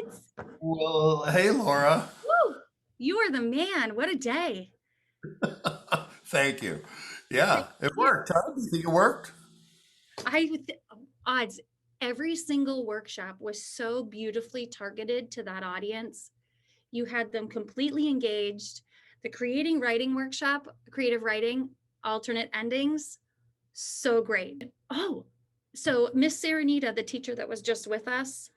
Odds. Well, hey, Laura. Woo! You are the man. What a day. Thank you. Thank Yeah, it you. worked, huh? Do you think it worked? I Odds. Every single workshop was so beautifully targeted to that audience. You had them completely engaged. The creating writing workshop, creative writing, alternate endings, so great. Oh, so Miss Serenita, the teacher that was just with us,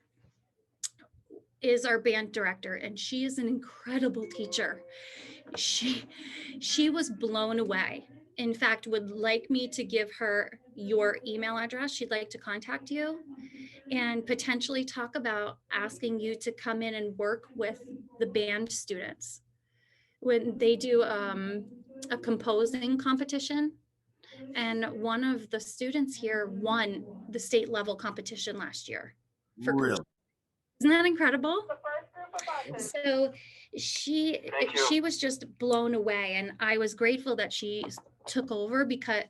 is our band director, and she is an incredible teacher. She she was blown away. In fact, would like me to give her your email address. She'd like to contact you and potentially talk about asking you to come in and work with the band students when they do a composing competition. And one of the students here won the state level competition last year for coaching. Really? Isn't that incredible? So she was just blown away, and I was grateful that she took over because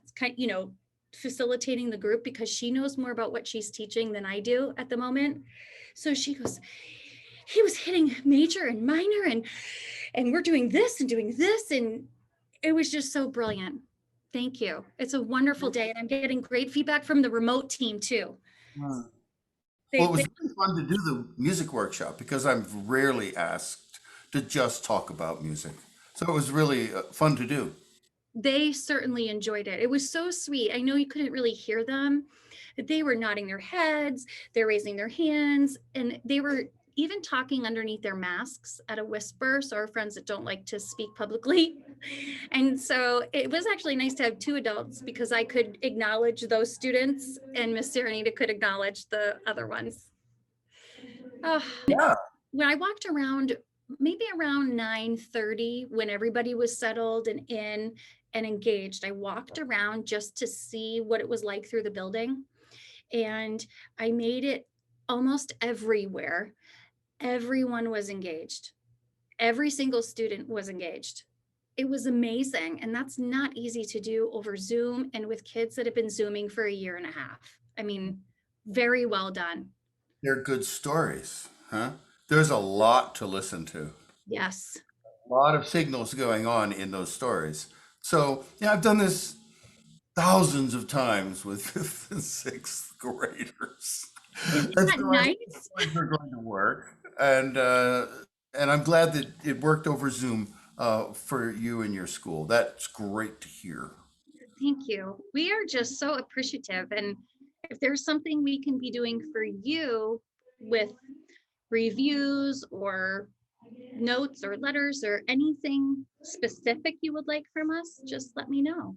facilitating the group, because she knows more about what she's teaching than I do at the moment. So she goes, he was hitting major and minor, and we're doing this and doing this, and it was just so brilliant. Thank you. It's a wonderful day, and I'm getting great feedback from the remote team too. Hmm. Well, it They was really fun to do the music workshop because I'm rarely asked to just talk about music. So it was really fun to do. they certainly enjoyed it. It was so sweet. I know you couldn't really hear them. They were nodding their heads, they're raising their hands, and they were even talking underneath their masks at a whisper. So our friends that don't like to speak publicly. And so it was actually nice to have two adults because I could acknowledge those students and Miss Serenita could acknowledge the other ones. Oh, Yeah. when I walked around, maybe around 9:30, when everybody was settled and in and engaged, I walked around just to see what it was like through the building. And I made it almost everywhere. Everyone was engaged. Every single student was engaged. It was amazing. And that's not easy to do over Zoom and with kids that have been Zooming for a year and a half. I mean, very well done. They're good stories, huh? There's a lot to listen to. Yes. A lot of signals going on in those stories. So, yeah, I've done this thousands of times with fifth and sixth graders. Isn't And that so I know the nice? stories are going to work. And I'm glad that it worked over Zoom for you and your school. That's great to hear. Thank you. We are just so appreciative. And if there's something we can be doing for you with reviews or notes or letters or anything specific you would like from us, just let me know.